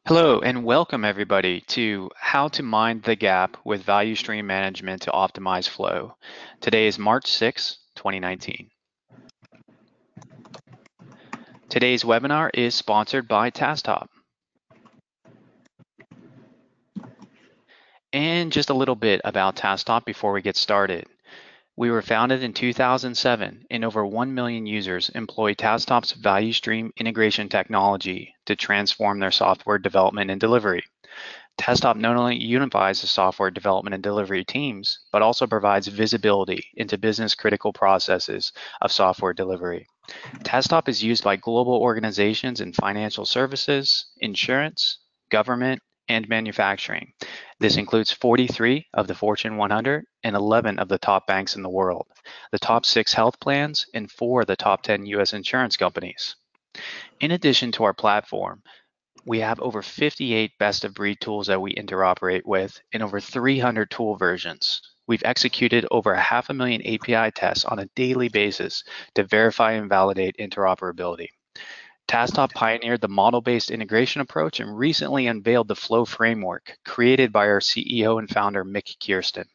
Hello and welcome everybody to How to Mind the Gap with Value Stream Management to Optimize Flow. Today is March 6, 2019. Today's webinar is sponsored by TaskTop. And just a little bit about TaskTop before we get started. We were founded in 2007 and over 1 million users employ TaskTop's value stream integration technology to transform their software development and delivery. TaskTop not only unifies the software development and delivery teams, but also provides visibility into business-critical processes of software delivery. TaskTop is used by global organizations in financial services, insurance, government, and manufacturing. This includes 43 of the Fortune 100 and 11 of the top banks in the world, the top 6 health plans, and 4 of the top 10 U.S. insurance companies. In addition to our platform, we have over 58 best-of-breed tools that we interoperate with and over 300 tool versions. We've executed over 500,000 API tests on a daily basis to verify and validate interoperability. TaskTop pioneered the model-based integration approach and recently unveiled the Flow framework created by our CEO and founder, Mick Kirsten.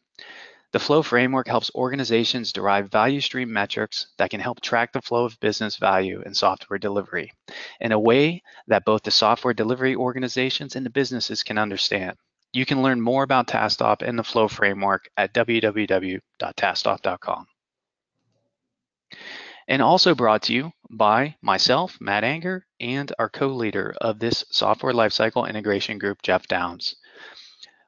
The Flow framework helps organizations derive value stream metrics that can help track the flow of business value and software delivery in a way that both the software delivery organizations and the businesses can understand. You can learn more about TaskTop and the Flow framework at www.tasktop.com. And also brought to you by myself, Matt Anger, and our co-leader of this software lifecycle integration group, Jeff Downs.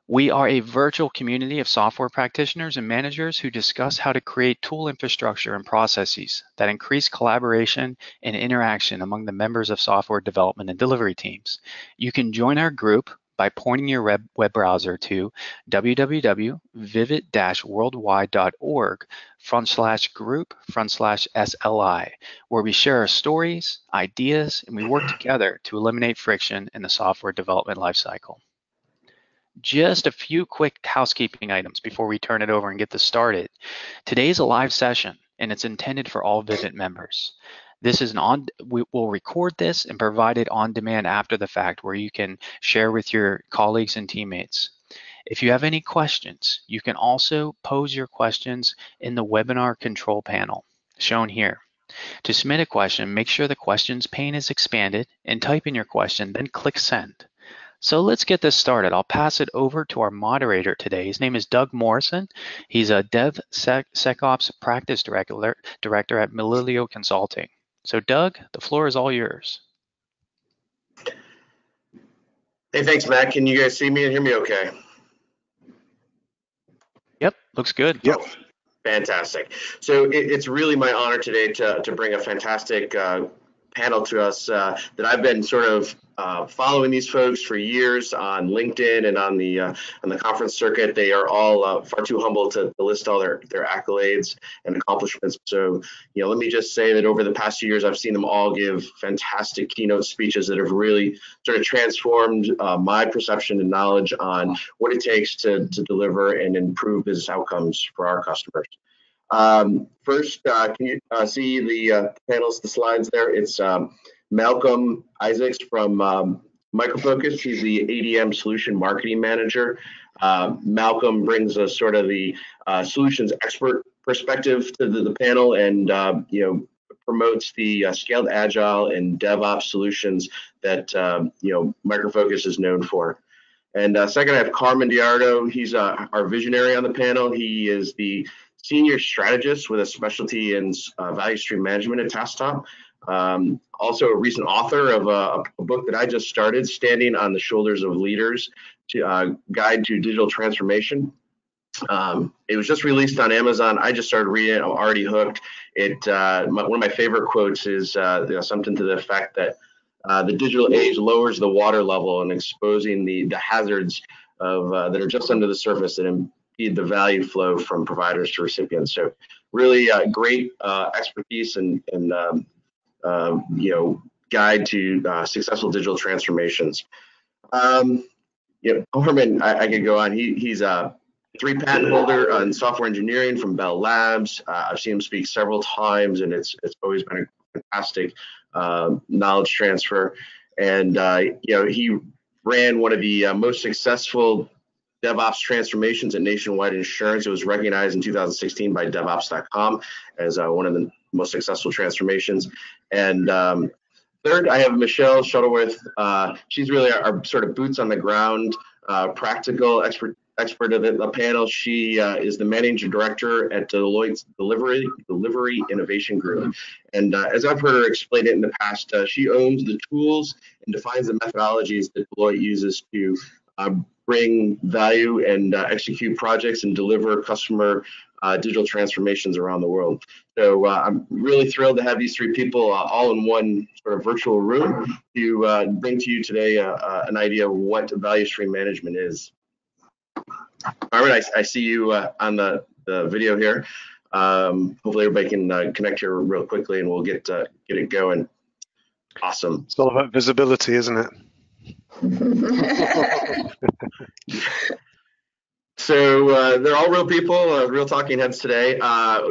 We are a virtual community of software practitioners and managers who discuss how to create tool infrastructure and processes that increase collaboration and interaction among the members of software development and delivery teams. You can join our group by pointing your web browser to www.vivid-worldwide.org/group/SLI, where we share our stories, ideas, and we work together to eliminate friction in the software development lifecycle. Just a few quick housekeeping items before we turn it over and get this started. Today's a live session and it's intended for all Vivid members. We will record this and provide it on demand after the fact where you can share with your colleagues and teammates. If you have any questions, you can also pose your questions in the webinar control panel shown here. To submit a question, make sure the questions pane is expanded and type in your question, then click send. So let's get this started. I'll pass it over to our moderator today. His name is Doug Morrison. He's a DevSecOps Practice Director at Melilio Consulting. So Doug, the floor is all yours. Hey, thanks, Matt. Can you guys see me and hear me okay? Yep, looks good. Yep. Oh, fantastic. So it's really my honor today to bring a fantastic panel to us that I've been sort of following these folks for years on LinkedIn and on the conference circuit. They are all far too humble to list all their accolades and accomplishments. So, let me just say that over the past few years, I've seen them all give fantastic keynote speeches that have really sort of transformed my perception and knowledge on what it takes to deliver and improve business outcomes for our customers. First, can you see the panels, the slides there? It's Malcolm Isaacs from Micro Focus. He's the ADM Solution Marketing Manager. Malcolm brings us sort of the solutions expert perspective to the panel and promotes the scaled agile and DevOps solutions that Micro Focus is known for. And second, I have Carmen Diardo. He's our visionary on the panel. He is the senior strategist with a specialty in value stream management at TaskTop. Also a recent author of a book that I just started, Standing on the Shoulders of Leaders, to Guide to Digital Transformation. It was just released on Amazon. I just started reading it. I'm already hooked. One of my favorite quotes is something to the effect that the digital age lowers the water level and exposing the hazards of that are just under the surface and impede the value flow from providers to recipients. So really great expertise and guide to successful digital transformations. Horman, I could go on. He's a 3 patent holder on software engineering from Bell Labs. I've seen him speak several times, and it's always been a fantastic knowledge transfer. And he ran one of the most successful DevOps transformations at Nationwide Insurance. It was recognized in 2016 by DevOps.com as one of the most successful transformations. And third, I have Michelle Shuttleworth. She's really our sort of boots on the ground, practical expert of the panel. She is the managing director at Deloitte's Delivery Innovation Group. And as I've heard her explain it in the past, she owns the tools and defines the methodologies that Deloitte uses to bring value and execute projects and deliver customer digital transformations around the world. So I'm really thrilled to have these three people all in one sort of virtual room to bring to you today an idea of what value stream management is. Carmen, I see you on the video here. Hopefully everybody can connect here real quickly and we'll get it going. Awesome. It's all about visibility, isn't it? So they're all real people, real talking heads today.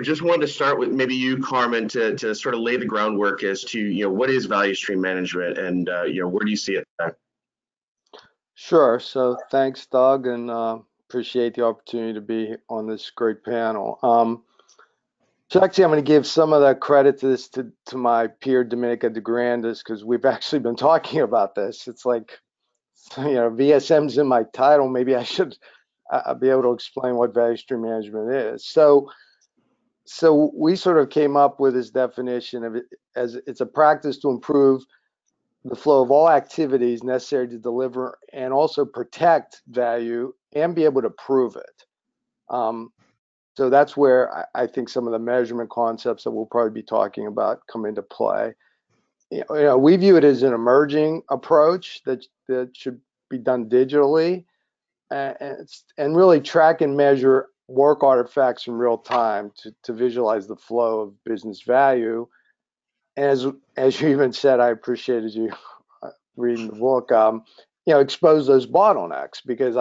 Just wanted to start with maybe you, Carmen, to sort of lay the groundwork as to what is value stream management and where do you see it? Sure. So thanks, Doug, and appreciate the opportunity to be on this great panel. So actually, I'm going to give some of the credit to this to my peer Dominica de Grandes, because we've actually been talking about this. It's like, VSM's in my title. Maybe I should be able to explain what value stream management is. So we sort of came up with this definition of it as it's a practice to improve the flow of all activities necessary to deliver and also protect value and be able to prove it. So that's where I think some of the measurement concepts that we'll probably be talking about come into play. We view it as an emerging approach that should be done digitally and really track and measure work artifacts in real time to visualize the flow of business value. As you even said, I appreciated you reading the book. Expose those bottlenecks, because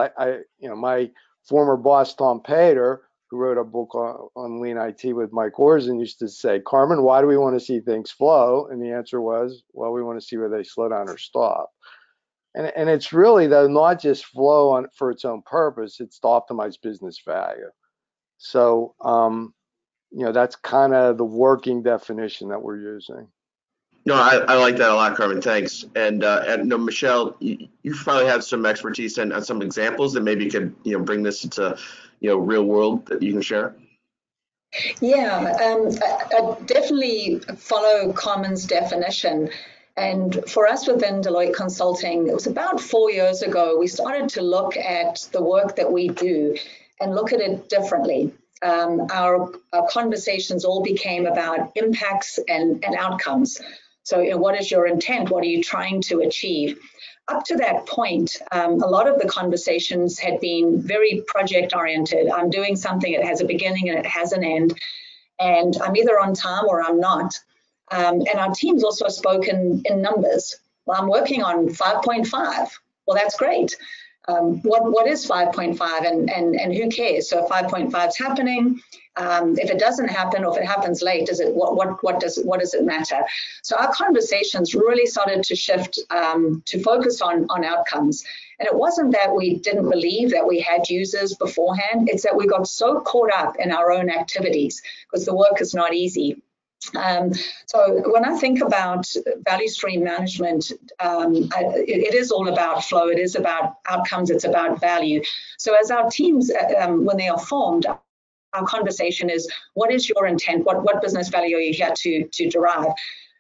my former boss Tom Pater, who wrote a book on Lean IT with Mike Orzen, used to say, Carmen, why do we want to see things flow? And the answer was, well, we want to see where they slow down or stop. And it's really, though, not just flow for its own purpose, it's to optimize business value. So, that's kind of the working definition that we're using. No, I like that a lot, Carmen. Thanks. And Michelle, you probably have some expertise and some examples that maybe could bring this to real world that you can share. Yeah, I definitely follow Carmen's definition. And for us within Deloitte Consulting, it was about 4 years ago, we started to look at the work that we do and look at it differently. Our conversations all became about impacts and outcomes. So what is your intent? What are you trying to achieve? Up to that point, a lot of the conversations had been very project oriented. I'm doing something, it has a beginning and it has an end, and I'm either on time or I'm not. And our teams also spoken in numbers. Well, I'm working on 5.5. Well, that's great. What is 5.5 and who cares? So if 5.5 is happening, if it doesn't happen or if it happens late, what does it matter? So our conversations really started to shift to focus on outcomes. And it wasn't that we didn't believe that we had users beforehand, it's that we got so caught up in our own activities because the work is not easy. So when I think about value stream management, it is all about flow, it is about outcomes, it's about value. So as our teams, when they are formed, our conversation is, what is your intent? What business value are you here to derive?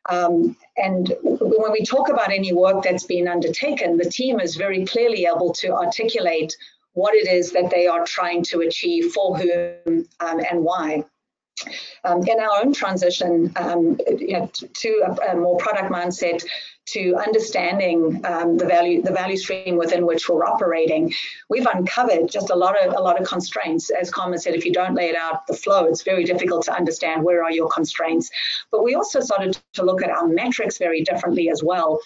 And when we talk about any work that's been undertaken, the team is very clearly able to articulate what it is that they are trying to achieve, for whom, and why. In our own transition to a more product mindset, to understanding the value stream within which we're operating, we've uncovered just a lot of constraints. As Carmen said, if you don't lay it out the flow, it's very difficult to understand where are your constraints. But we also started to look at our metrics very differently as well.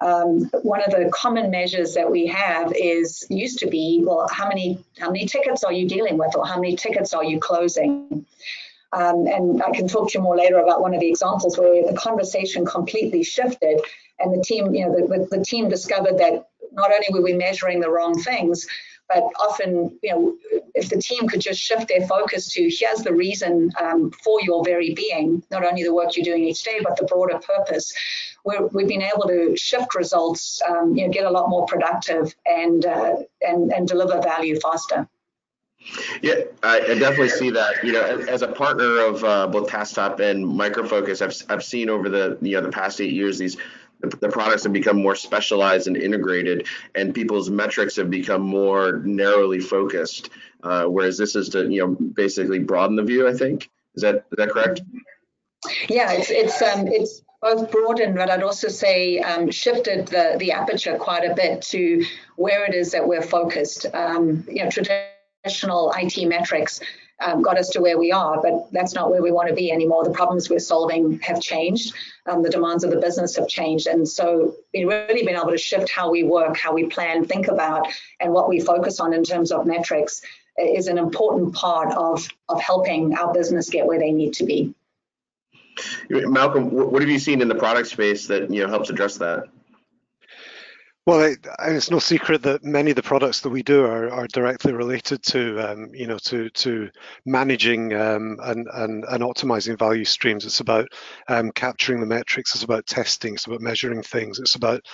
One of the common measures that we have used to be, well, how many tickets are you dealing with, or how many tickets are you closing? And I can talk to you more later about one of the examples where the conversation completely shifted, and the team, the team discovered that not only were we measuring the wrong things, but often, if the team could just shift their focus to here's the reason for your very being, not only the work you're doing each day, but the broader purpose, we've been able to shift results, get a lot more productive and deliver value faster. Yeah, I definitely see that. As a partner of both TaskTop and Micro Focus, I've seen over the past 8 years the products have become more specialized and integrated, and people's metrics have become more narrowly focused. Whereas this is to basically broaden the view. I think is that correct? Yeah, it's both broadened, but I'd also say shifted the aperture quite a bit to where it is that we're focused. Traditional IT metrics got us to where we are, but that's not where we want to be anymore. The problems we're solving have changed. The demands of the business have changed. And so we've really been able to shift how we work, how we plan, think about, and what we focus on in terms of metrics is an important part of helping our business get where they need to be. Malcolm, what have you seen in the product space that helps address that? Well, it's no secret that many of the products that we do are directly related to, to managing and optimizing value streams. It's about capturing the metrics. It's about testing. It's about measuring things. It's about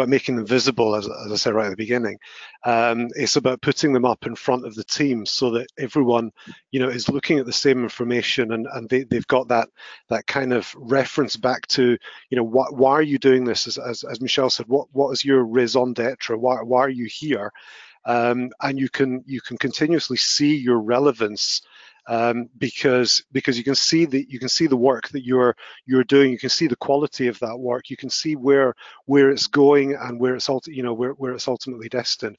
making them visible, as I said right at the beginning. It's about putting them up in front of the team so that everyone, is looking at the same information and they've got that kind of reference back to, why are you doing this? As Michelle said, what is your raison d'etre? Why are you here? And you can continuously see your relevance because you can see the work that you're doing. You can see the quality of that work. You can see where it's going and where it's ultimately destined.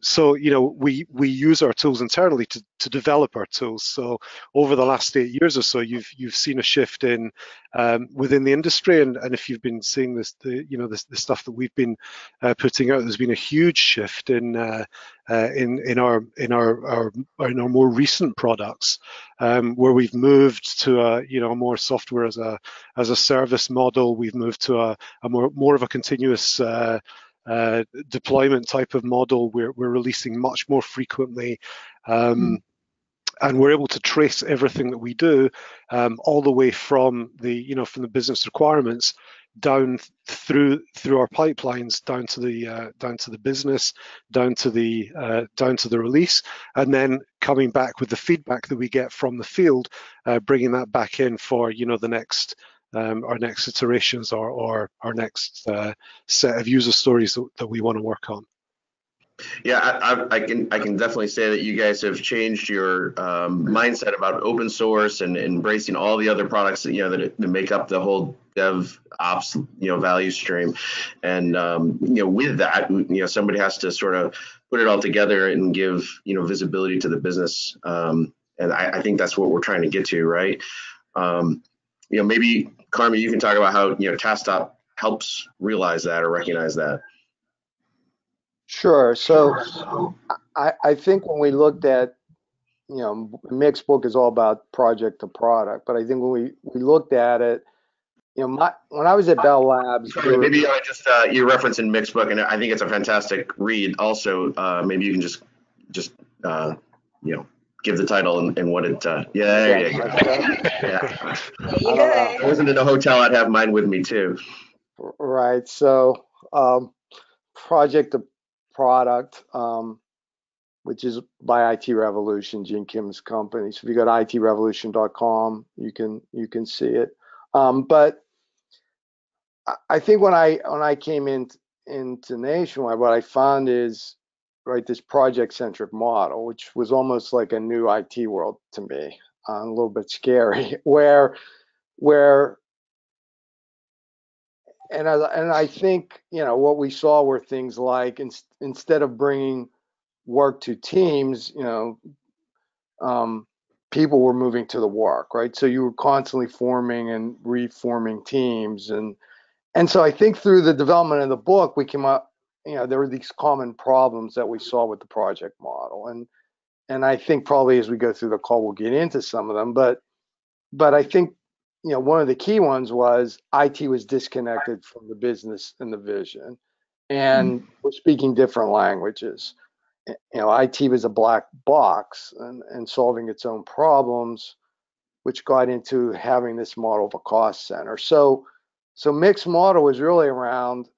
So we use our tools internally to develop our tools. So over the last 8 years or so, you've seen a shift in within the industry, and if you've been seeing the stuff that we've been putting out, there's been a huge shift in our more recent products, where we've moved to a more software as a service model. We've moved to a more of a continuous deployment type of model. We're releasing much more frequently. And we're able to trace everything that we do, all the way from the business requirements down through our pipelines, down to the business, down to the release, and then coming back with the feedback that we get from the field, bringing that back in for the next our next iterations or our next set of user stories that we want to work on. Yeah, I can definitely say that you guys have changed your mindset about open source and embracing all the other products that make up the whole DevOps value stream, and with that somebody has to sort of put it all together and give visibility to the business, and I think that's what we're trying to get to, right? Maybe Carmen, you can talk about how TaskTop helps realize that or recognize that. Sure. So I think when we looked at, Mick's book is all about project to product, but I think when we looked at it, when I was at Bell Labs, maybe you're referencing Mick's book, and I think it's a fantastic read. Also, maybe you can just give the title and what it. There you go. Yeah. I wasn't in a hotel. I'd have mine with me too. Right. So project to product, which is by IT Revolution, Gene Kim's company. So if you go to itrevolution.com, you can see it. But I think when I came into Nationwide, what I found is this project-centric model, which was almost like a new IT world to me, a little bit scary, where and I think what we saw were things like instead of bringing work to teams, people were moving to the work, right? So you were constantly forming and reforming teams, and so I think through the development of the book, we came up, there were these common problems that we saw with the project model, and I think probably as we go through the call, we'll get into some of them, but I think one of the key ones was IT was disconnected from the business and the vision. and we're speaking different languages. You know, IT was a black box and solving its own problems, which got into having this model of a cost center. So mixed model was really around,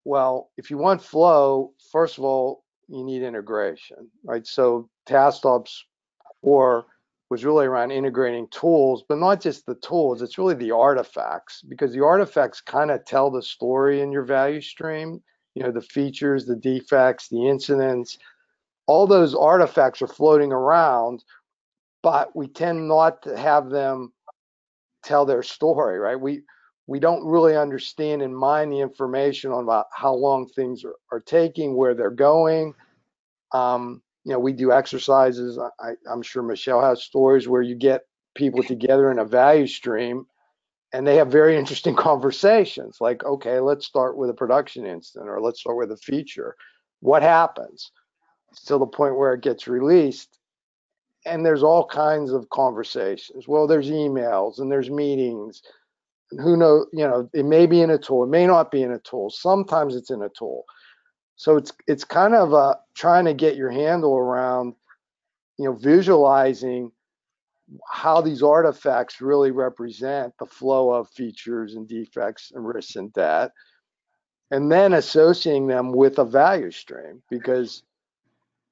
well, if you want flow, first of all, you need integration, right? So TaskOps was really around integrating tools, but not just the tools, it's really the artifacts, because the artifacts kind of tell the story in your value stream. You know, the features, the defects, the incidents, all those artifacts are floating around, but we tend not to have them tell their story, right? We don't really understand and mine the information on about how long things are taking, where they're going. You know, we do exercises. I'm sure Michelle has stories where you get people together in a value stream and they have very interesting conversations like, okay, let's start with a production incident, or let's start with a feature. What happens? Till the point where it gets released. And there's all kinds of conversations. Well, there's emails and there's meetings. And who knows, you know, it may be in a tool, it may not be in a tool. Sometimes it's in a tool. So it's kind of trying to get your handle around, you know, visualizing how these artifacts really represent the flow of features and defects and risks and debt, and then associating them with a value stream, because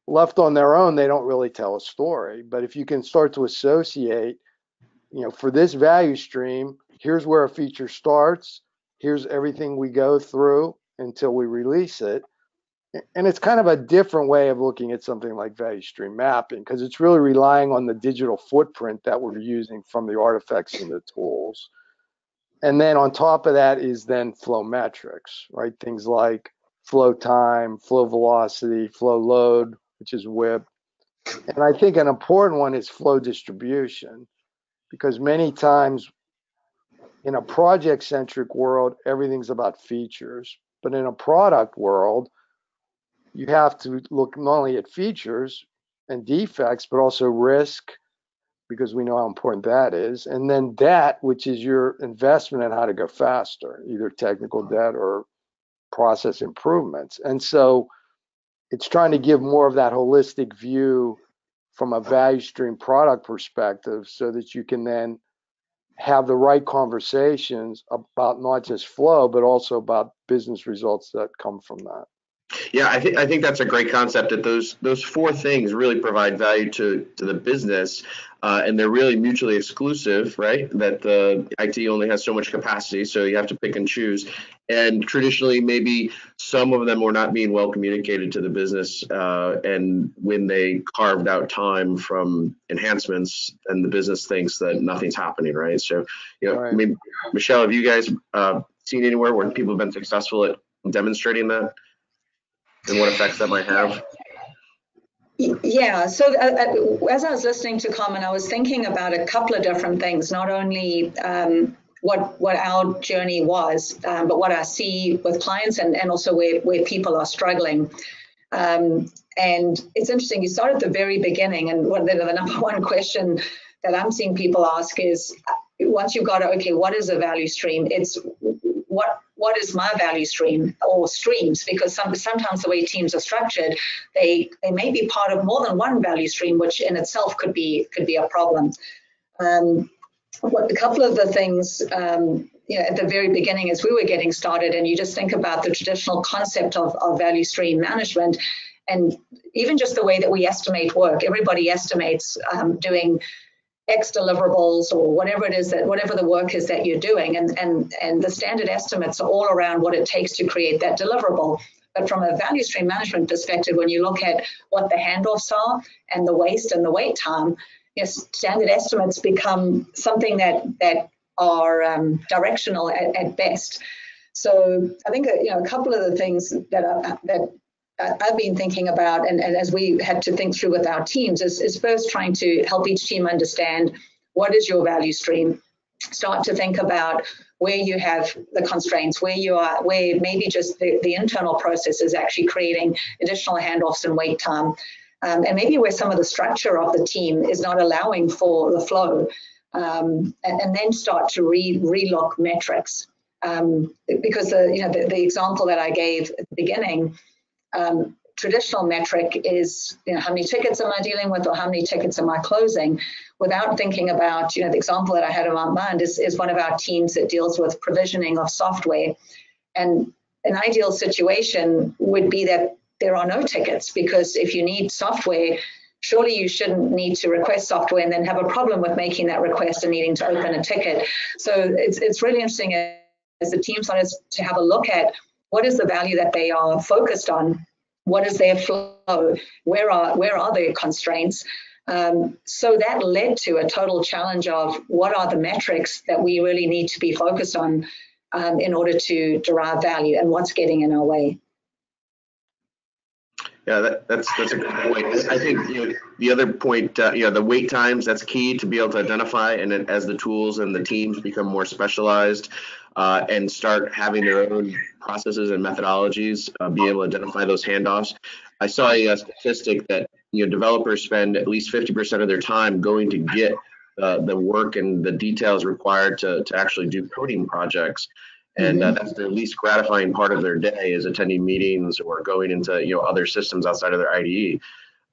left on their own, they don't really tell a story. But if you can start to associate, you know, for this value stream, here's where a feature starts, here's everything we go through until we release it. And it's kind of a different way of looking at something like value stream mapping, because it's really relying on the digital footprint that we're using from the artifacts and the tools. And then on top of that is then flow metrics, right? Things like flow time, flow velocity, flow load, which is WIP. And I think an important one is flow distribution, because many times in a project-centric world, everything's about features. But in a product world, you have to look not only at features and defects, but also risk, because we know how important that is. And then debt, which is your investment in how to go faster, either technical debt or process improvements. And so it's trying to give more of that holistic view from a value stream product perspective, so that you can then have the right conversations about not just flow, but also about business results that come from that. Yeah, I think that's a great concept, that those four things really provide value to the business, and they're really mutually exclusive, right? That the IT only has so much capacity, so you have to pick and choose. And traditionally, maybe some of them were not being well communicated to the business, and when they carved out time from enhancements, and the business thinks that nothing's happening, right? So, you know, Right. maybe, Michelle, have you guys seen anywhere where people have been successful at demonstrating that, and what effects that might have? Yeah, so as I was listening to Carmen, I was thinking about a couple of different things, not only what our journey was, but what I see with clients, and also where people are struggling. And it's interesting, you start at the very beginning, and the number one question that I'm seeing people ask is, once you've got, okay, what is a value stream? It's what is my value stream, or streams, because sometimes the way teams are structured, they may be part of more than one value stream, which in itself could be a problem. A couple of the things, you know, at the very beginning as we were getting started, and you just think about the traditional concept of value stream management, and even just the way that we estimate work. Everybody estimates doing X deliverables, or whatever it is, that whatever the work is that you're doing, and the standard estimates are all around what it takes to create that deliverable. But from a value stream management perspective, when you look at what the handoffs are and the waste and the wait time, yes, standard estimates become something that are directional at best. So I think that, you know, a couple of the things that I've been thinking about, and as we had to think through with our teams, is first trying to help each team understand what is your value stream. Start to think about where you have the constraints, where maybe just the internal process is actually creating additional handoffs and wait time, and maybe where some of the structure of the team is not allowing for the flow, and then start to relook metrics. because the example that I gave at the beginning, traditional metric is how many tickets am I dealing with, or how many tickets am I closing, without thinking about the example that I had in my mind is one of our teams that deals with provisioning of software, and an ideal situation would be that there are no tickets, because if you need software, surely you shouldn't need to request software and then have a problem with making that request and needing to open a ticket. So it's really interesting as the team starts to have a look at what is the value that they are focused on, what is their flow, where are their constraints. So that led to a total challenge of what are the metrics that we really need to be focused on in order to derive value, and what's getting in our way. Yeah, that's a good point. I think the other point, the wait times, that's key to be able to identify. And then as the tools and the teams become more specialized and start having their own processes and methodologies, be able to identify those handoffs. I saw a statistic that developers spend at least 50% of their time going to get the work and the details required to actually do coding projects. And that's their least gratifying part of their day, is attending meetings or going into other systems outside of their IDE.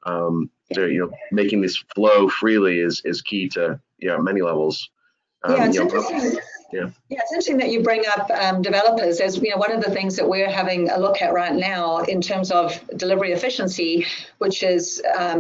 So making this flow freely is key to many levels. It's interesting. Yeah, it's interesting that you bring up developers. As one of the things that we're having a look at right now in terms of delivery efficiency, which is how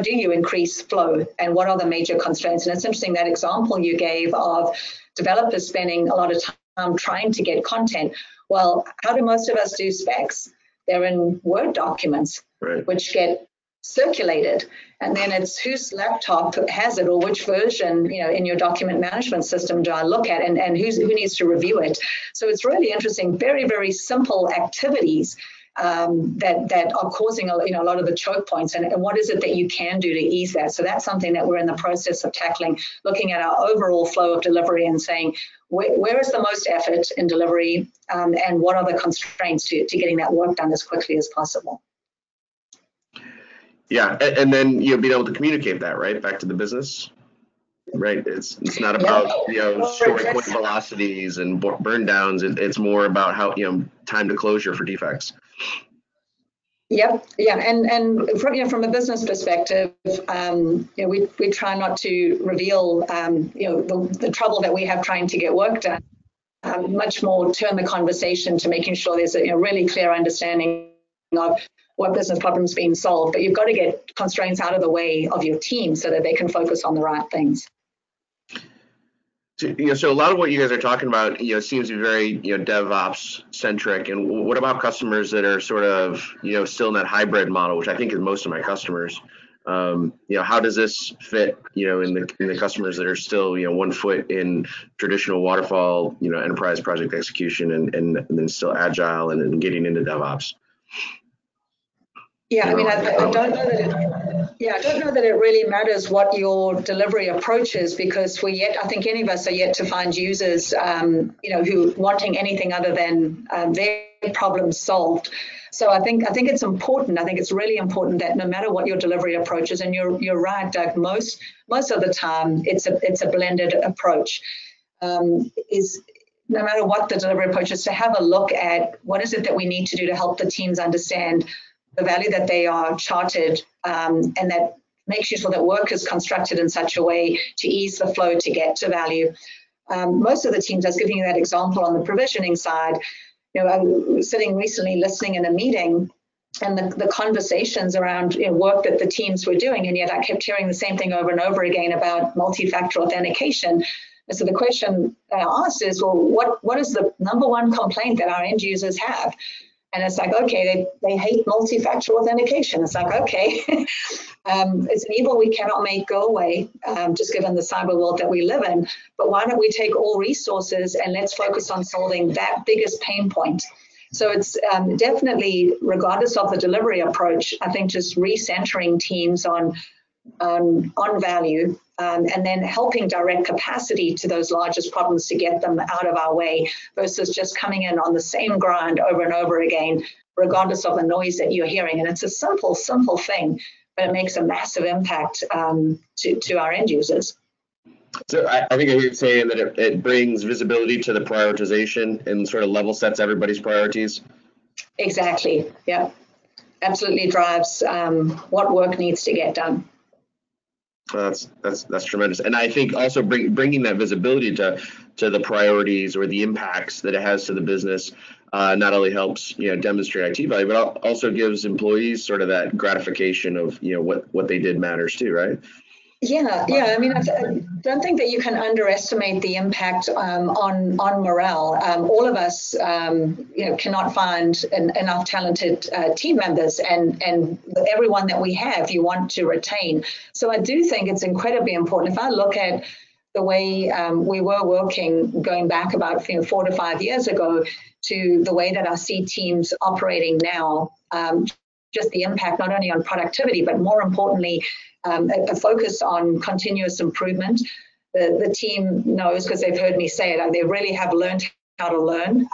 do you increase flow, and what are the major constraints? And it's interesting that example you gave of developers spending a lot of time trying to get content. Well, how do most of us do specs? They're in Word documents, right, which get circulated, and then it's whose laptop has it, or which version in your document management system do I look at, and who needs to review it. So it's really interesting, very, very simple activities that are causing a lot of the choke points, and what is it that you can do to ease that. So that's something that we're in the process of tackling, looking at our overall flow of delivery and saying where is the most effort in delivery, and what are the constraints to getting that work done as quickly as possible. Yeah, and then being able to communicate that right back to the business. Right, it's not about short point velocities and burn downs. It's more about how time to closure for defects. Yep, yeah, and from a business perspective, we try not to reveal the trouble that we have trying to get work done. Much more turn the conversation to making sure there's a really clear understanding of what business problems being solved. But you've got to get constraints out of the way of your team so that they can focus on the right things. So a lot of what you guys are talking about, seems to be very, DevOps centric. And what about customers that are sort of, still in that hybrid model, which I think is most of my customers? How does this fit, in the customers that are still, 1 foot in traditional waterfall, enterprise project execution, and then still agile and getting into DevOps? Yeah, I mean, I don't know that I don't know that it really matters what your delivery approach is, because I think any of us are yet to find users, who wanting anything other than their problems solved. So I think it's important. I think it's really important that no matter what your delivery approach is, and you're right, Doug, most of the time it's a blended approach. No matter what the delivery approach is, to have a look at what is it that we need to do to help the teams understand the value that they are charted, and that makes sure that work is constructed in such a way to ease the flow to get to value. Most of the teams, I was giving you that example on the provisioning side, I was sitting recently listening in a meeting, and the conversations around work that the teams were doing, and yet I kept hearing the same thing over and over again about multi-factor authentication. And so the question I asked is, well, what is the number one complaint that our end users have? And it's like, okay, they hate multi-factor authentication. It's like, okay, it's an evil we cannot make go away, just given the cyber world that we live in. But why don't we take all resources and let's focus on solving that biggest pain point? So it's definitely, regardless of the delivery approach, I think just recentering teams on value, and then helping direct capacity to those largest problems to get them out of our way, versus just coming in on the same grind over and over again, regardless of the noise that you're hearing. And it's a simple thing, but it makes a massive impact to our end users. So I think I hear you saying that it brings visibility to the prioritization and sort of level sets everybody's priorities. Exactly. Yeah. Absolutely drives what work needs to get done. That's tremendous, and I think also bringing that visibility to the priorities or the impacts that it has to the business not only helps demonstrate IT value, but also gives employees sort of that gratification of what they did matters too, right? Yeah. I mean, I don't think that you can underestimate the impact on morale. All of us, cannot find enough talented team members, and everyone that we have, you want to retain. So I do think it's incredibly important. If I look at the way we were working going back about 4 to 5 years ago to the way that I see teams operating now, just the impact not only on productivity, but more importantly, a focus on continuous improvement. The team knows, because they've heard me say it, they really have learned how to learn,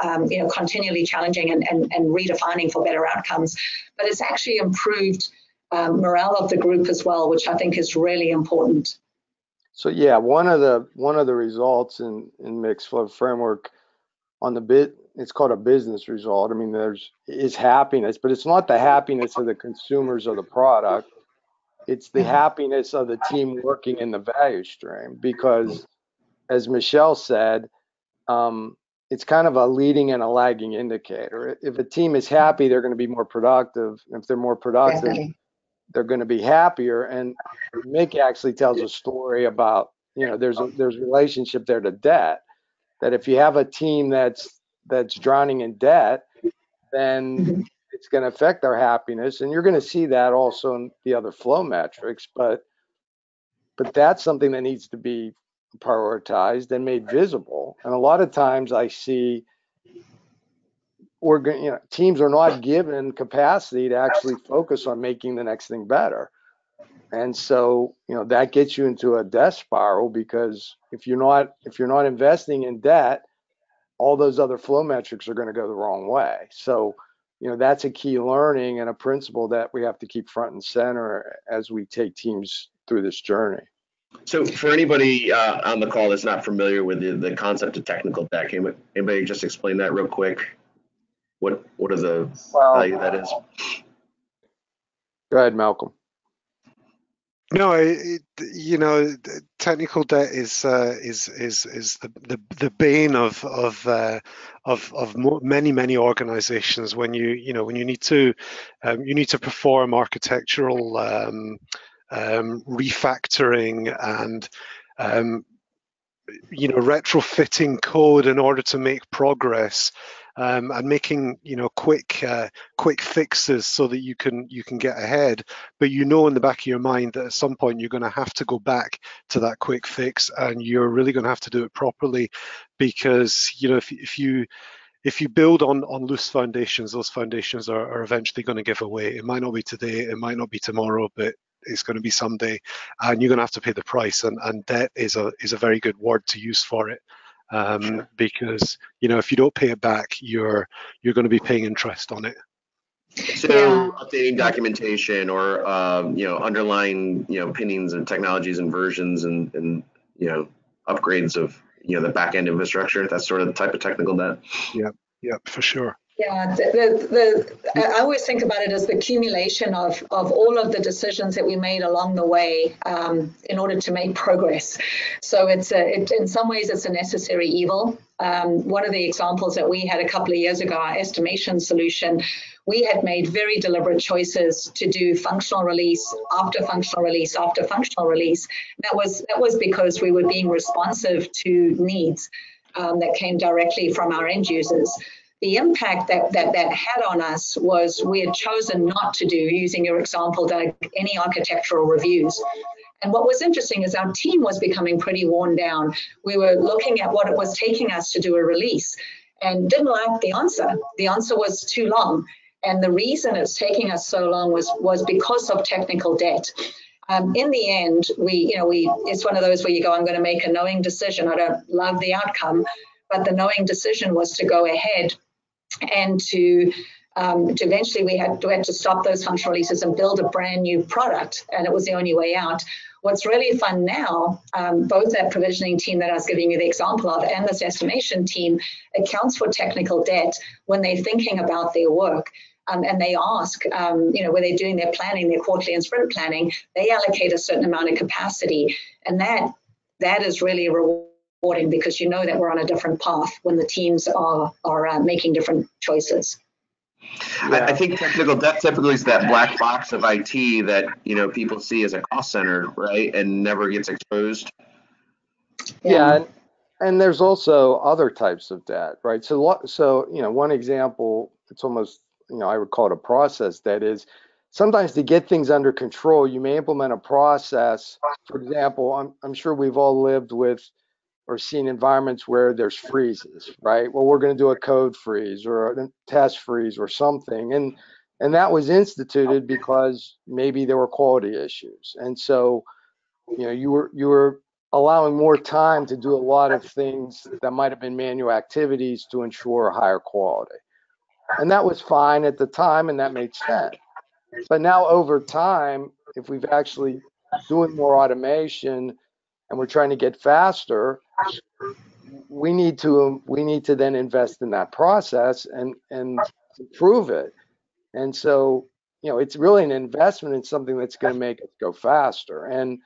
continually challenging and redefining for better outcomes. But it's actually improved morale of the group as well, which I think is really important. So yeah, one of the results in mixed flow framework on the it's called a business result. I mean, is happiness, but it's not the happiness of the consumers of the product. It's the happiness of the team working in the value stream, because as Michelle said, it's kind of a leading and a lagging indicator. If a team is happy, they're going to be more productive. If they're more productive, definitely, they're going to be happier. And Mick actually tells a story about, there's relationship there to debt, that if you have a team that's drowning in debt, then it's going to affect their happiness. And you're going to see that also in the other flow metrics, but that's something that needs to be prioritized and made visible. And a lot of times I see teams are not given capacity to actually focus on making the next thing better. And so, that gets you into a death spiral, because if you're not investing in debt, all those other flow metrics are going to go the wrong way. So, that's a key learning and a principle that we have to keep front and center as we take teams through this journey. So for anybody on the call that's not familiar with the concept of technical debt, can anybody just explain that real quick? What is the value that is? Go ahead, Malcolm. No, technical debt is the bane of many organizations when you need to perform architectural refactoring and retrofitting code in order to make progress, and making quick fixes so that you can get ahead. But in the back of your mind that at some point you're going to have to go back to that quick fix, and you're really going to have to do it properly, because if you build on loose foundations, those foundations are eventually going to give away. It might not be today, it might not be tomorrow, but it's going to be someday, and you're going to have to pay the price. And debt is a very good word to use for it, because if you don't pay it back, you're going to be paying interest on it. So updating documentation or underlying pinnings and technologies and versions and upgrades of the back end infrastructure. That's sort of the type of technical debt. Yeah, for sure. Yeah, I always think about it as the accumulation of all of the decisions that we made along the way in order to make progress. So in some ways it's a necessary evil. One of the examples that we had a couple of years ago, our estimation solution, we had made very deliberate choices to do functional release after functional release after functional release. That was because we were being responsive to needs that came directly from our end users. The impact that had on us was we had chosen not to do, using your example, Doug, any architectural reviews. And what was interesting is our team was becoming pretty worn down. We were looking at what it was taking us to do a release and didn't like the answer. The answer was too long. And the reason it's taking us so long was because of technical debt. In the end, it's one of those where you go, I'm going to make a knowing decision. I don't love the outcome, but the knowing decision was to go ahead and to eventually we had to stop those functional releases and build a brand new product, and it was the only way out. what's really fun now, both that provisioning team that I was giving you the example of and this estimation team accounts for technical debt when they're thinking about their work. And they ask, when they're doing their planning, their quarterly and sprint planning, they allocate a certain amount of capacity. And that is really rewarding because you know that we're on a different path when the teams are making different choices. Yeah. I think technical debt typically is that black box of IT that people see as a cost center, right, and never gets exposed. Yeah, and there's also other types of debt, right? So one example, it's almost I would call it a process that is sometimes to get things under control, you may implement a process. For example, I'm sure we've all lived with or seen environments where there's freezes, right? Well, we're going to do a code freeze or a test freeze or something. And that was instituted because maybe there were quality issues. And so, you were allowing more time to do a lot of things that might have been manual activities to ensure higher quality. And that was fine at the time, and that made sense. But now over time, if we've actually doing more automation and we're trying to get faster, we need to then invest in that process and improve it. And so, it's really an investment in something that's going to make us go faster. And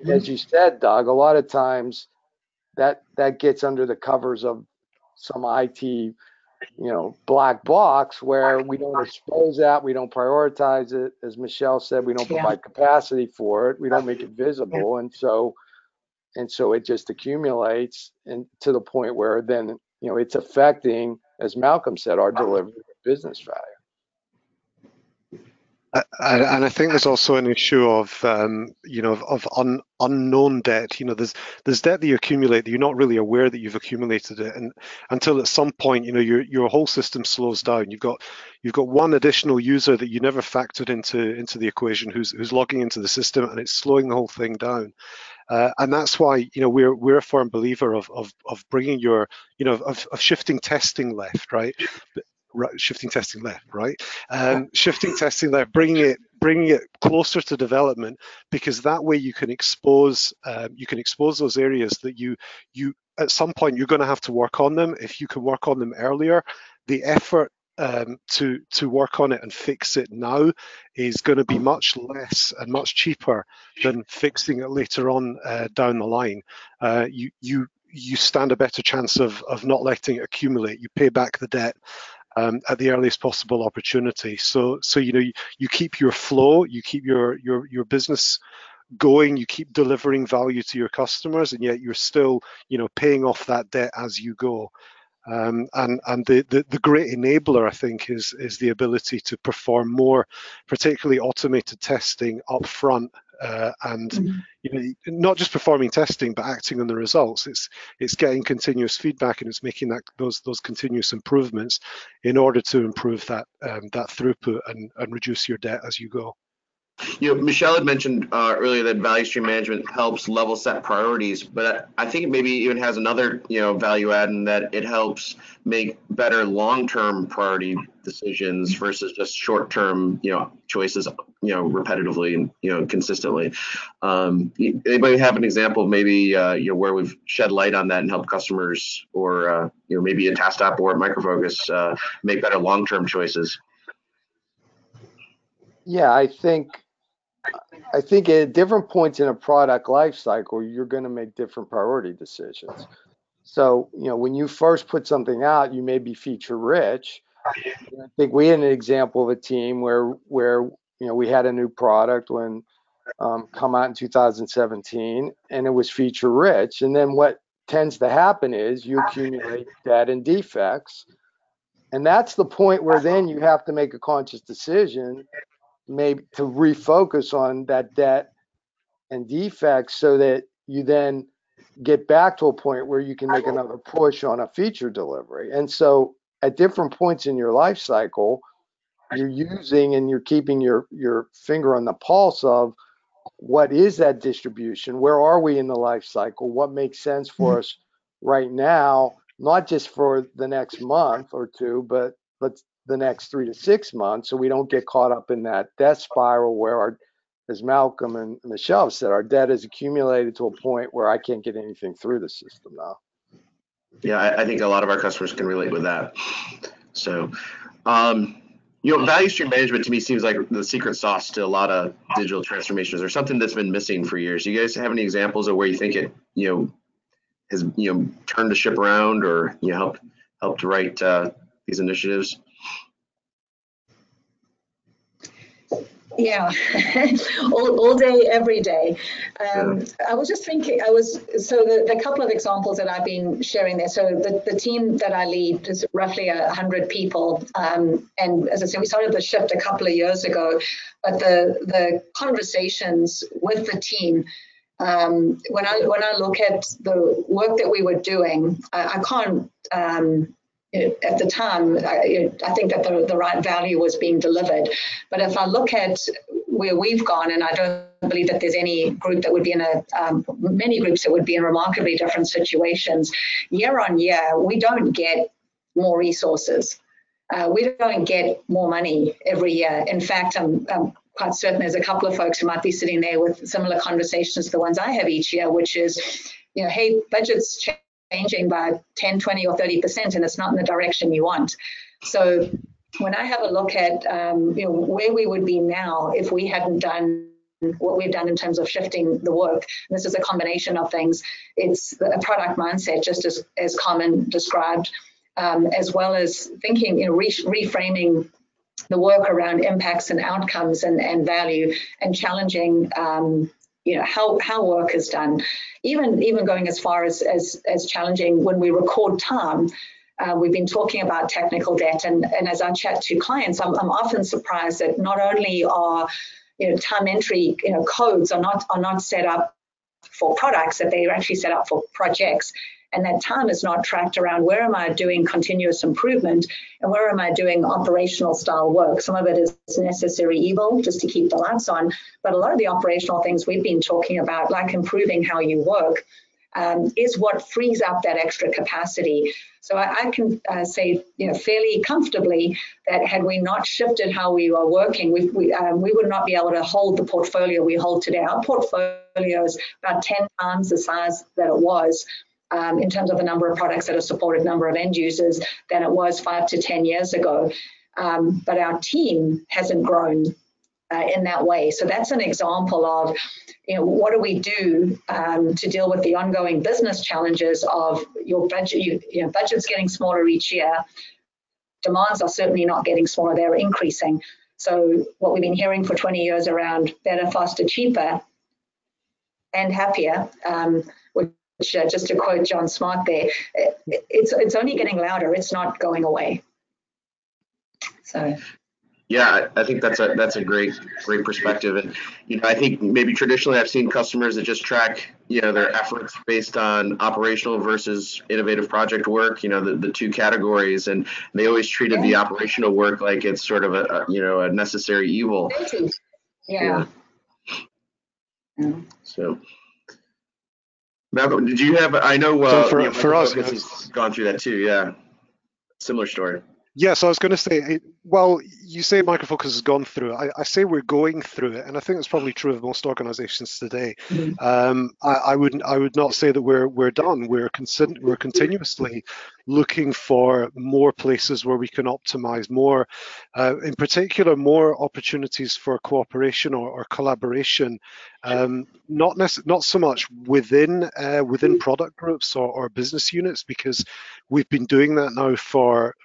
as you said, Doug, a lot of times that gets under the covers of some IT, black box where we don't expose that, we don't prioritize it. As Michelle said, we don't provide capacity for it, we don't make it visible, and so it just accumulates and to the point where then it's affecting, as Malcolm said, our delivery of business value. And I think there's also an issue of unknown debt. There's debt that you accumulate that you're not really aware that you've accumulated it, and until at some point your whole system slows down. You've got one additional user that you never factored into the equation who's logging into the system, and it's slowing the whole thing down. And that's why we're a firm believer of bringing of shifting testing left, right? Shifting testing left, right? Shifting testing left, bringing it closer to development, because that way you can expose those areas that you at some point you're going to have to work on them. If you can work on them earlier, the effort to work on it and fix it now is going to be much less and much cheaper than fixing it later on down the line. You stand a better chance of not letting it accumulate. You pay back the debt at the earliest possible opportunity. So you keep your flow, you keep your business going, you keep delivering value to your customers, and yet you're still paying off that debt as you go. And the great enabler, I think, is the ability to perform more, particularly automated testing up front, and not just performing testing, but acting on the results. It's getting continuous feedback, and it's making those continuous improvements in order to improve that throughput and reduce your debt as you go. Michelle had mentioned earlier that value stream management helps level set priorities, but I think it maybe even has another value add in that it helps make better long-term priority decisions versus just short-term choices repetitively and consistently. Anybody have an example of maybe where we've shed light on that and helped customers, or maybe a task app or Micro Focus make better long-term choices? Yeah, I think at different points in a product life cycle, you're going to make different priority decisions. So, when you first put something out, you may be feature rich. I think we had an example of a team where we had a new product when come out in 2017, and it was feature rich. And then what tends to happen is you accumulate debt and defects, and that's the point where then you have to make a conscious decision, maybe to refocus on that debt and defects, so that you then get back to a point where you can make another push on a feature delivery. And so at different points in your life cycle, you're using and you're keeping your finger on the pulse of what is that distribution, where are we in the life cycle, what makes sense for us right now, not just for the next month or two, but the next 3 to 6 months, so we don't get caught up in that death spiral where as Malcolm and Michelle said, our debt has accumulated to a point where I can't get anything through the system now. Yeah, I think a lot of our customers can relate with that. So, value stream management to me seems like the secret sauce to a lot of digital transformations, or something that's been missing for years. Do you guys have any examples of where you think it, has, turned the ship around, or, helped to write these initiatives? Yeah, all day, every day. I was just thinking, the couple of examples that I've been sharing there. So the team that I lead is roughly 100 people. And as I said, we started the shift a couple of years ago, but the conversations with the team, when I look at the work that we were doing, I can't, at the time, I think that the right value was being delivered. But if I look at where we've gone, and I don't believe that there's any group that would be in many groups that would be in remarkably different situations, year on year, we don't get more resources. We don't get more money every year. In fact, I'm quite certain there's a couple of folks who might be sitting there with similar conversations to the ones I have each year, which is, hey, budgets changing by 10, 20, or 30%, and it's not in the direction you want. So when I have a look at where we would be now if we hadn't done what we've done in terms of shifting the work, and this is a combination of things. It's a product mindset, just as Carmen described, as well as thinking, reframing the work around impacts and outcomes and value, and challenging how work is done, even going as far as challenging when we record time. We've been talking about technical debt, and as I chat to clients, I'm often surprised that not only are time entry codes are not set up for products, that they're actually set up for projects. And that time is not tracked around where am I doing continuous improvement and where am I doing operational style work. Some of it is necessary evil just to keep the lights on, but a lot of the operational things we've been talking about, like improving how you work, is what frees up that extra capacity. So I can say, fairly comfortably that had we not shifted how we were working, we would not be able to hold the portfolio we hold today. Our portfolio is about 10 times the size that it was in terms of the number of products that are supported, number of end users, than it was 5 to 10 years ago. But our team hasn't grown in that way. So that's an example of, what do we do to deal with the ongoing business challenges of your budget? Budget's getting smaller each year. Demands are certainly not getting smaller, they're increasing. So what we've been hearing for 20 years around better, faster, cheaper, and happier, which just to quote John Smart there, it's only getting louder, it's not going away. So. Yeah, I think that's a great perspective, and I think maybe traditionally I've seen customers that just track their efforts based on operational versus innovative project work, the two categories, and they always treated the operational work like it's sort of a necessary evil. Yeah. So, Malcolm, did you have? I know so for us, has gone through that too. Yeah, similar story. Yeah, so I was going to say, well, you say Micro Focus has gone through it. I say we're going through it, and I think that's probably true of most organizations today. I would not say that we're done. We're continuously looking for more places where we can optimize more, in particular, more opportunities for cooperation or collaboration. Not so much within product groups or business units, because we've been doing that now for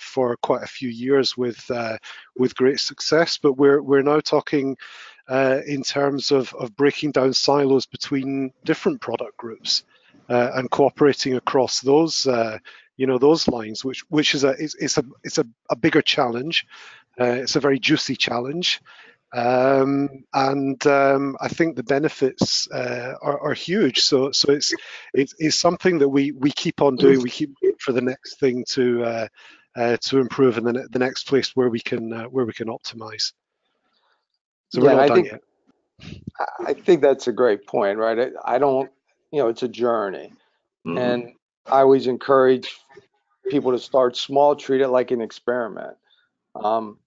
quite a few years with great success. But we're now talking in terms of breaking down silos between different product groups and cooperating across those those lines, which is a bigger challenge. It's a very juicy challenge. And I think the benefits are huge. So it's something that we keep on doing. We keep looking for the next thing to improve, and the next place where we can optimize. So we're not done yet. I think that's a great point, right? I don't, it's a journey, and I always encourage people to start small, treat it like an experiment.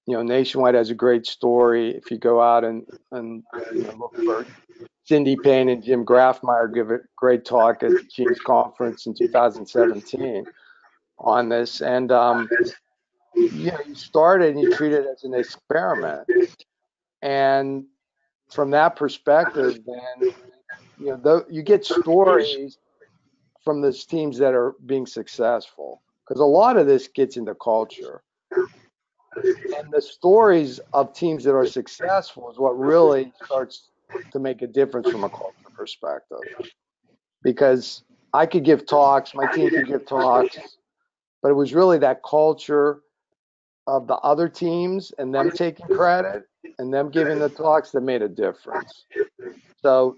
Nationwide has a great story. If you go out and look for Cindy Payne and Jim Grafmeyer give a great talk at the Chiefs Conference in 2017 on this. And, you started and you treat it as an experiment. And from that perspective, then, you get stories from those teams that are being successful, because a lot of this gets into culture. And the stories of teams that are successful is what really starts to make a difference from a culture perspective. Because I could give talks, my team could give talks, but it was really that culture of the other teams and them taking credit and them giving the talks that made a difference. So,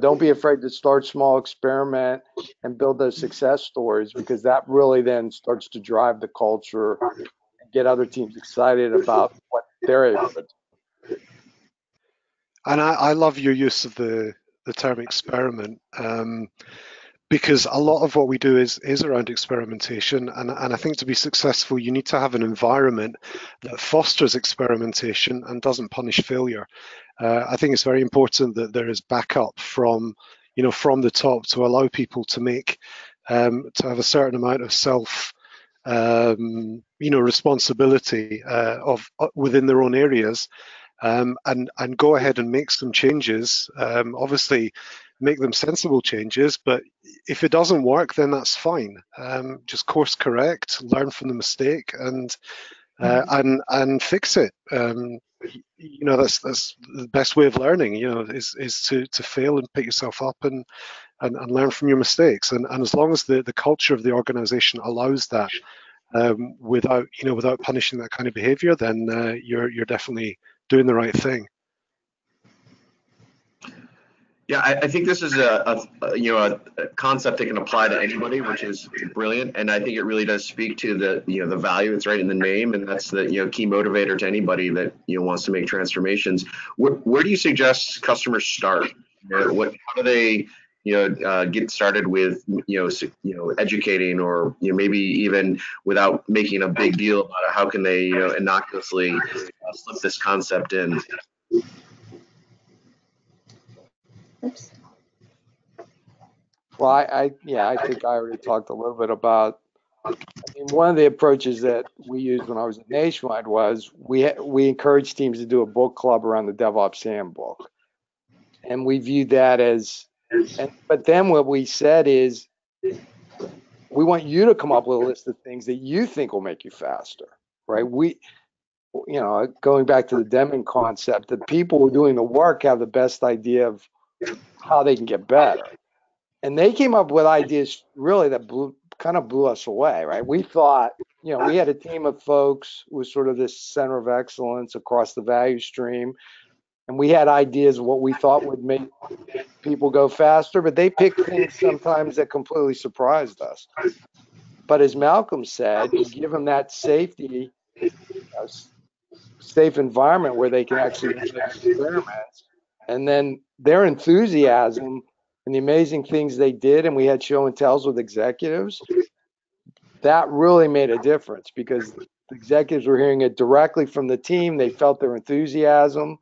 don't be afraid to start small, experiment, and build those success stories, because that really then starts to drive the culture and get other teams excited about what they're able to do. And I love your use of the term experiment, because a lot of what we do is around experimentation. And I think to be successful, you need to have an environment that fosters experimentation and doesn't punish failure. I think it's very important that there is backup from the top to allow people to make, to have a certain amount of self, responsibility within their own areas, and go ahead and make some changes. Obviously, make them sensible changes, but if it doesn't work, then that's fine. Just course correct, learn from the mistake, and fix it. That's the best way of learning. Is to fail and pick yourself up and learn from your mistakes. And as long as the culture of the organization allows that, without punishing that kind of behavior, then you're definitely doing the right thing. Yeah, I think this is a concept that can apply to anybody, which is brilliant, and I think it really does speak to the value. It's right in the name, and that's the key motivator to anybody that wants to make transformations. Where do you suggest customers start? How do they get started with educating, or maybe even without making a big deal about it? How can they innocuously slip this concept in? Oops. Well, I think I already talked a little bit about. One of the approaches that we used when I was at Nationwide was we encouraged teams to do a book club around the DevOps handbook, and we viewed that as. But then what we said is, we want you to come up with a list of things that you think will make you faster, right? Going back to the Deming concept, the people who are doing the work have the best idea of how they can get better. And they came up with ideas really that kind of blew us away, right? We thought, we had a team of folks who was sort of this center of excellence across the value stream. And we had ideas of what we thought would make people go faster, but they picked things sometimes that completely surprised us. But as Malcolm said, you give them that safety, safe environment where they can actually make experiments, and then their enthusiasm and the amazing things they did, and we had show and tells with executives, that really made a difference, because the executives were hearing it directly from the team. They felt their enthusiasm,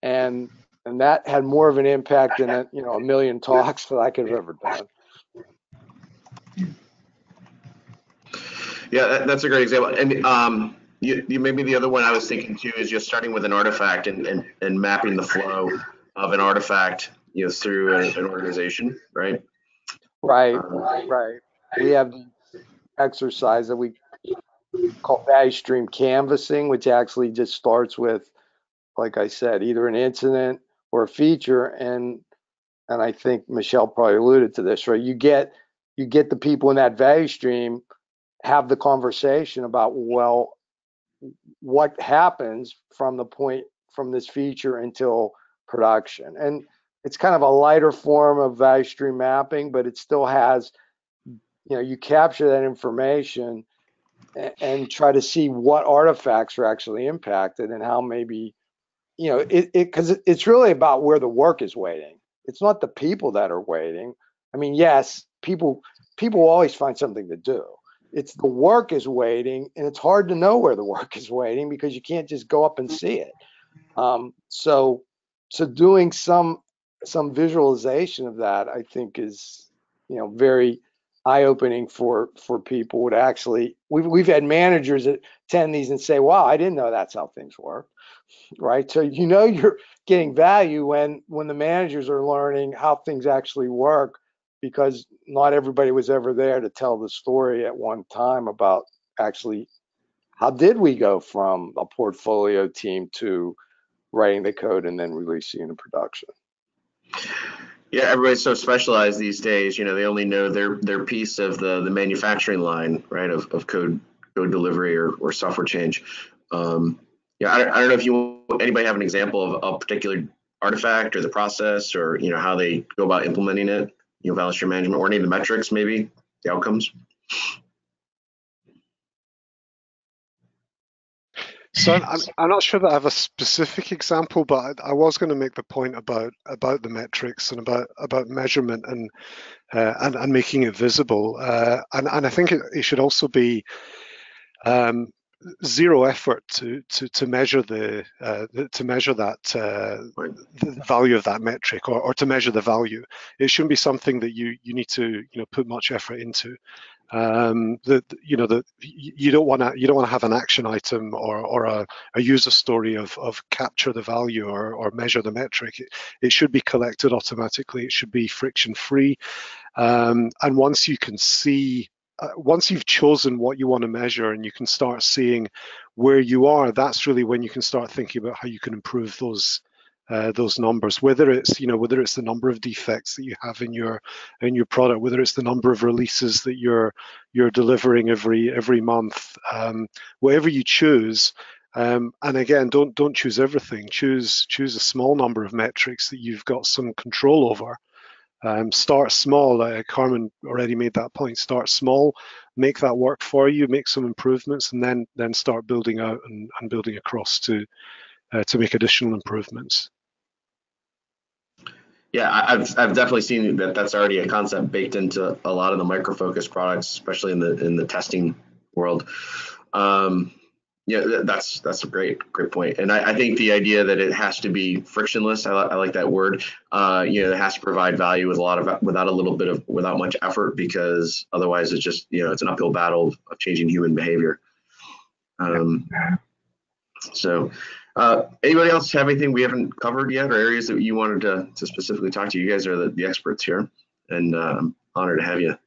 and that had more of an impact than a million talks that I could have ever done. Yeah, that's a great example. And you maybe the other one I was thinking too is just starting with an artifact and mapping the flow of an artifact through an organization, right? Right. We have the exercise that we call value stream canvassing, which actually just starts with, like I said, either an incident or a feature. And I think Michelle probably alluded to this, right? You get the people in that value stream, have the conversation about, well, what happens from this feature until production. And it's kind of a lighter form of value stream mapping, but it still has, you capture that information and try to see what artifacts are actually impacted and how maybe, because it's really about where the work is waiting. It's not the people that are waiting. Yes, people always find something to do. It's the work is waiting, and it's hard to know where the work is waiting because you can't just go up and see it. So doing some visualization of that, I think, is, you know, very eye-opening for people. Would actually, we've had managers that attend these and say, wow, I didn't know that's how things work, right? So, you know, you're getting value when the managers are learning how things actually work, because not everybody was ever there to tell the story at one time about actually how did we go from a portfolio team to writing the code and then releasing it in production. Yeah, everybody's so specialized these days. You know, they only know their piece of the manufacturing line, right? Of code delivery or software change. Yeah, I don't know if anybody have an example of a particular artifact or the process, or you know how they go about implementing it. You know, value stream management, or any of the metrics, maybe the outcomes. So I'm not sure that I have a specific example, but I was going to make the point about the metrics and about measurement and making it visible. And I think it should also be zero effort to measure the value of that metric, or to measure the value. It shouldn't be something that you need to put much effort into. You don't want to have an action item or a user story of capture the value or measure the metric. It should be collected automatically. It should be friction free. And once you can see, once you've chosen what you want to measure and you can start seeing where you are, that's really when you can start thinking about how you can improve those numbers. Whether it's the number of defects that you have in your product, whether it's the number of releases that you're delivering every month, whatever you choose. And again, don't choose everything. Choose a small number of metrics that you've got some control over. Start small. Carmen already made that point. Start small, make that work for you, make some improvements, and then start building out and building across to make additional improvements. Yeah, I've definitely seen that. That's already a concept baked into a lot of the Micro Focus products, especially in the testing world. Yeah, that's a great point. And I think the idea that it has to be frictionless, I like that word. It has to provide value without much effort, because otherwise it's just, it's an uphill battle of changing human behavior. So anybody else have anything we haven't covered yet, or areas that you wanted to specifically talk to? You guys are the experts here, and I'm honored to have you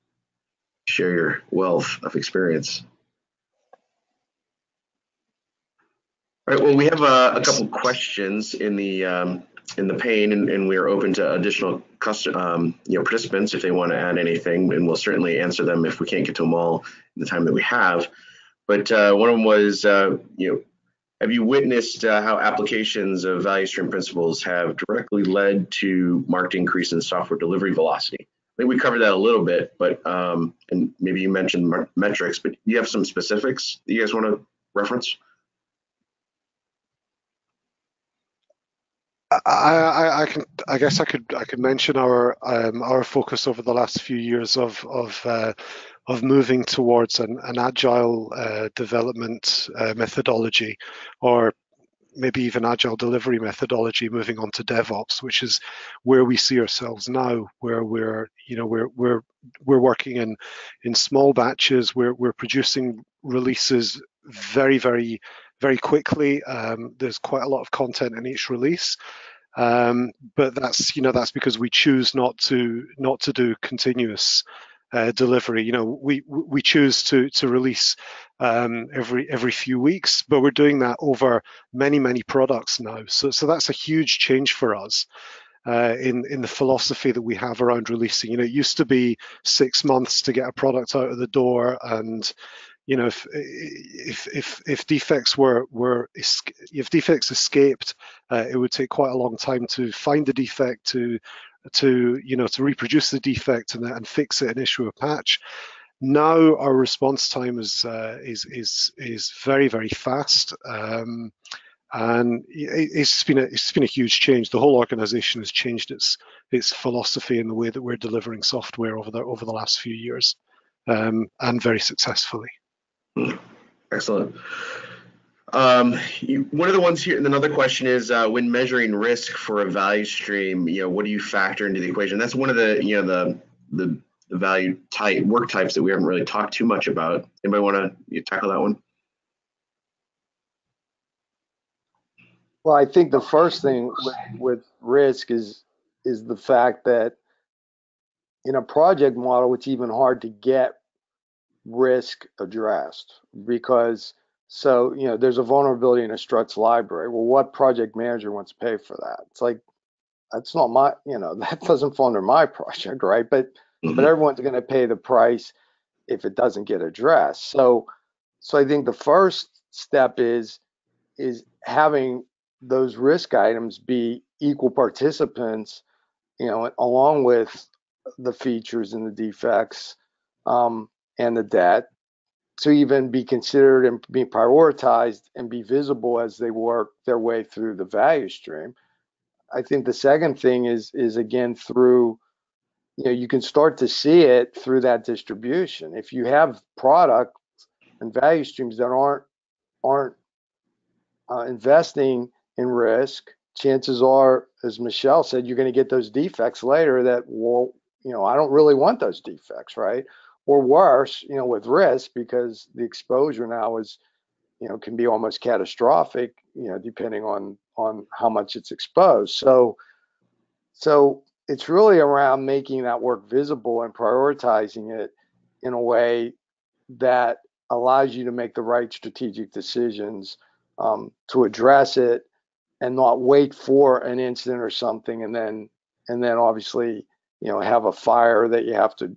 share your wealth of experience. All right. Well, we have a couple questions in the pane, and we are open to additional participants if they want to add anything, and we'll certainly answer them if we can't get to them all in the time that we have. But one of them was, have you witnessed how applications of value stream principles have directly led to marked increase in software delivery velocity? I think we covered that a little bit, but and maybe you mentioned metrics, but do you have some specifics that you guys want to reference? I guess I could mention our focus over the last few years of moving towards an agile development methodology, or maybe even agile delivery methodology, moving on to DevOps, which is where we see ourselves now, where we're working in small batches. We're producing releases very, very, very quickly. There's quite a lot of content in each release, but that's because we choose not to do continuous delivery. We choose to release every few weeks, but we're doing that over many products now. So that's a huge change for us in the philosophy that we have around releasing. It used to be 6 months to get a product out of the door, and if defects if defects escaped, it would take quite a long time to find the defect, to reproduce the defect and fix it and issue a patch. Now our response time is very, very fast, and it's been a huge change. The whole organization has changed its philosophy and the way that we're delivering software over the last few years. and very successfully. Excellent. One of the ones here, and another question is, when measuring risk for a value stream, what do you factor into the equation? That's one of the, the value type work types that we haven't really talked too much about. Anybody want to tackle that one? Well, I think the first thing with risk is the fact that in a project model, it's even hard to get risk addressed because there's a vulnerability in a struts library. Well, what project manager wants to pay for that? It's like, that's not my, that doesn't fall under my project, right? But everyone's going to pay the price if it doesn't get addressed. So I think the first step is having those risk items be equal participants, along with the features and the defects and the debt, to even be considered and be prioritized and be visible as they work their way through the value stream. I think the second thing is again through, you can start to see it through that distribution. If you have product and value streams that aren't investing in risk, chances are, as Michelle said, you're going to get those defects later that, well, I don't really want those defects, right? Or worse, with risk, because the exposure now is, can be almost catastrophic, depending on how much it's exposed. So it's really around making that work visible and prioritizing it in a way that allows you to make the right strategic decisions to address it and not wait for an incident or something and then obviously have a fire that you have to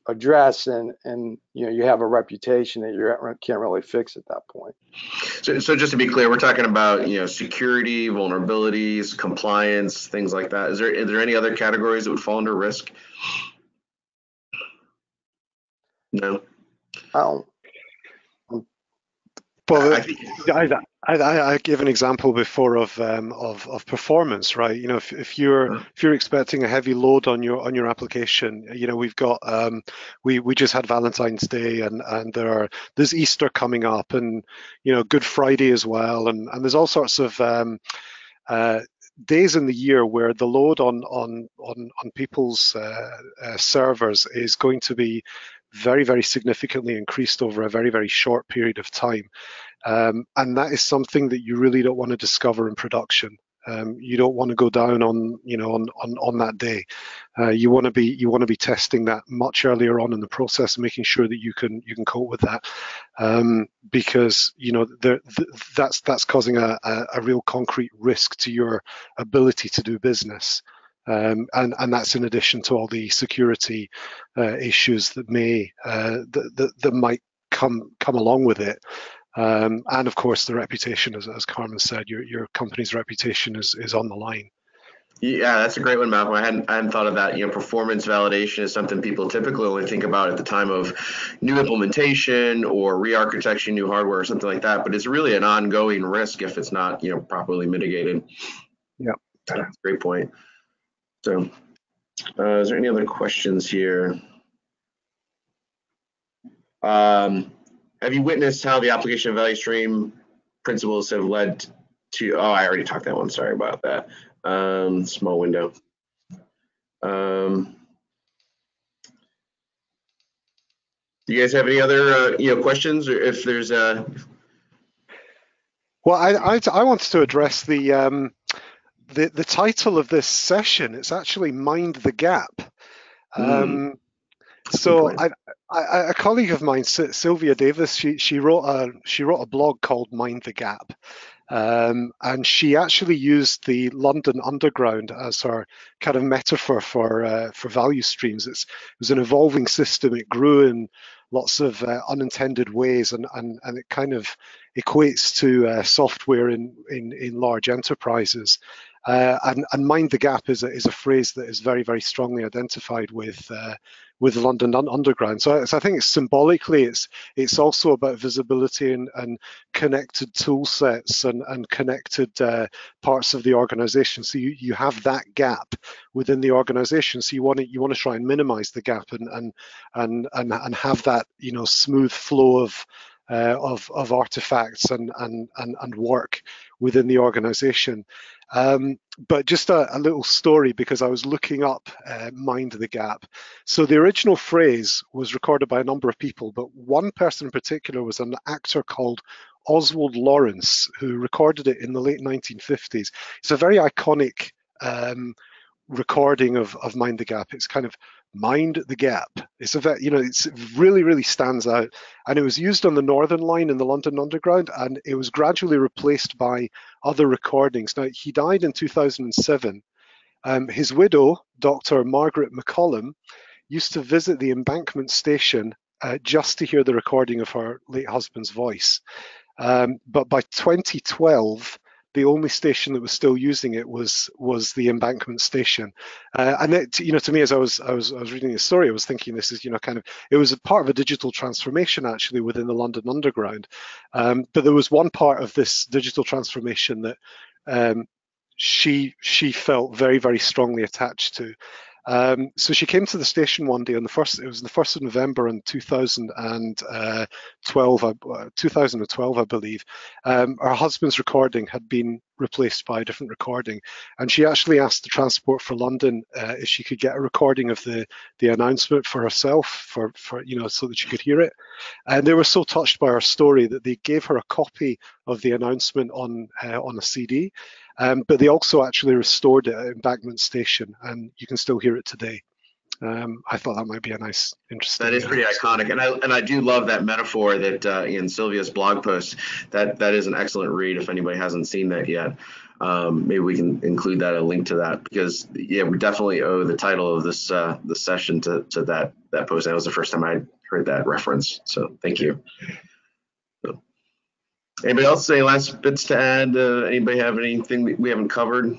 address and you have a reputation that you can't really fix at that point. So just to be clear, we're talking about security, vulnerabilities, compliance, things like that. Is there any other categories that would fall under risk? No. Well, I gave an example before of performance, right? If you're expecting a heavy load on your application, we've got we just had Valentine's Day and there's Easter coming up and Good Friday as well, and there's all sorts of days in the year where the load on people's servers is going to be very, very significantly increased over a very, very short period of time. And that is something that you really don't want to discover in production. You don't want to go down on that day. You want to be testing that much earlier on in the process, making sure that you can cope with that, because that's causing a real concrete risk to your ability to do business. And that's in addition to all the security issues that might come along with it. And of course, the reputation, as Carmen said, your company's reputation is on the line. Yeah, that's a great one, Malcolm. I hadn't thought of that. Performance validation is something people typically only think about at the time of new implementation or re-architecting new hardware or something like that. But it's really an ongoing risk if it's not properly mitigated. Yeah, that's a great point. So, is there any other questions here? Have you witnessed how the application value stream principles have led to, I already talked that one, sorry about that. Small window. Do you guys have any other questions, or if there's a... Well, I wanted to address the title of this session. It's actually Mind the Gap. So a colleague of mine, Sylvia Davis, she wrote a blog called Mind the Gap, and she actually used the London Underground as her kind of metaphor for value streams. It was an evolving system. It grew in lots of unintended ways, and it kind of equates to software in large enterprises. And mind the gap is a phrase that is very, very strongly identified with the London Underground. So I think symbolically it's also about visibility and connected tool sets and connected parts of the organization. So you have that gap within the organization. So you want to try and minimize the gap and have that, you know, smooth flow of artifacts and work within the organization. But just a little story, because I was looking up Mind the Gap. So the original phrase was recorded by a number of people, but one person in particular was an actor called Oswald Lawrence, who recorded it in the late 1950s. It's a very iconic recording of Mind the Gap. It's kind of mind the gap. It's it's really, really stands out. And it was used on the Northern Line in the London Underground, and it was gradually replaced by other recordings. Now, he died in 2007. His widow, Dr. Margaret McCollum, used to visit the Embankment station just to hear the recording of her late husband's voice. But by 2012, the only station that was still using it was the Embankment station, and it, to me, as I was reading the story, I was thinking this is it was a part of a digital transformation actually within the London Underground, but there was one part of this digital transformation that she felt very, very strongly attached to. So she came to the station one day on it was the 1st of November in 2012, I believe. Her husband's recording had been replaced by a different recording, and she actually asked the Transport for London if she could get a recording of the announcement for herself, for so that she could hear it. And they were so touched by her story that they gave her a copy of the announcement on a CD. But they also actually restored it at Embankment Station, and you can still hear it today. I thought that might be a nice, interesting. That is pretty iconic, and I do love that metaphor that in Sylvia's blog post. That is an excellent read. If anybody hasn't seen that yet, maybe we can include a link to that, because we definitely owe the title of this session to that post. That was the first time I heard that reference. So thank you. Anybody else? Any last bits to add? Anybody have anything we haven't covered?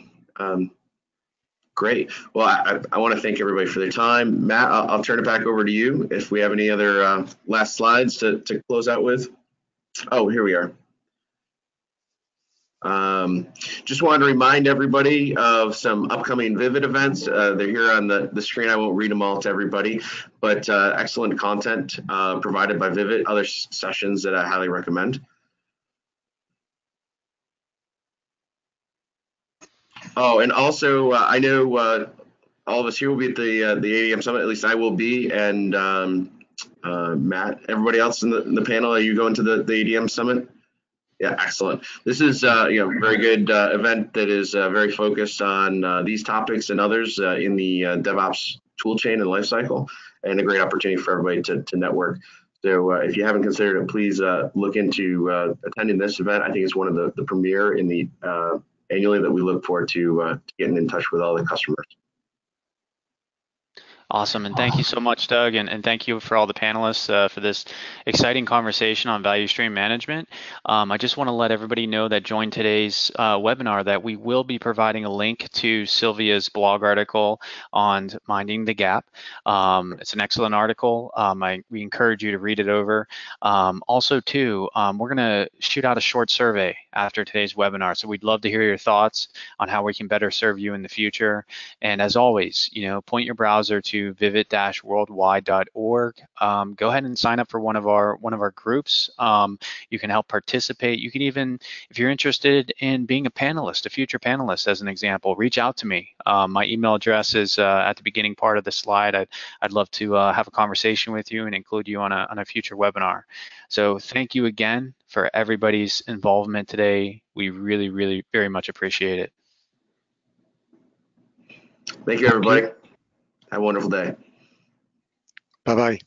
Great. Well, I want to thank everybody for their time. Matt, I'll turn it back over to you if we have any other last slides to close out with. Oh, here we are. Just wanted to remind everybody of some upcoming Vivid events. They're here on the screen. I won't read them all to everybody, but excellent content provided by Vivid, other sessions that I highly recommend. Oh, and also, I know all of us here will be at the Adm Summit. At least I will be, and Matt, everybody else in the panel, are you going to the Adm Summit? Yeah, excellent. This is very good event that is very focused on these topics and others in the DevOps toolchain and lifecycle, and a great opportunity for everybody to network. So if you haven't considered it, please look into attending this event. I think it's one of the premier in the annually that we look forward to getting in touch with all the customers. Awesome, and thank you so much, Doug, and thank you for all the panelists for this exciting conversation on value stream management. I just want to let everybody know that joined today's webinar that we will be providing a link to Sylvia's blog article on Minding the Gap. It's an excellent article. We encourage you to read it over. Also, too, we're going to shoot out a short survey after today's webinar, so we'd love to hear your thoughts on how we can better serve you in the future. And as always, point your browser to vivid-worldwide.org. Go ahead and sign up for one of our groups. You can help participate. You can even, if you're interested in being a panelist, a future panelist, as an example, reach out to me. My email address is at the beginning part of the slide. I'd love to have a conversation with you and include you on a future webinar. So thank you again for everybody's involvement today. We really, really very much appreciate it. Thank you, everybody. Have a wonderful day. Bye-bye.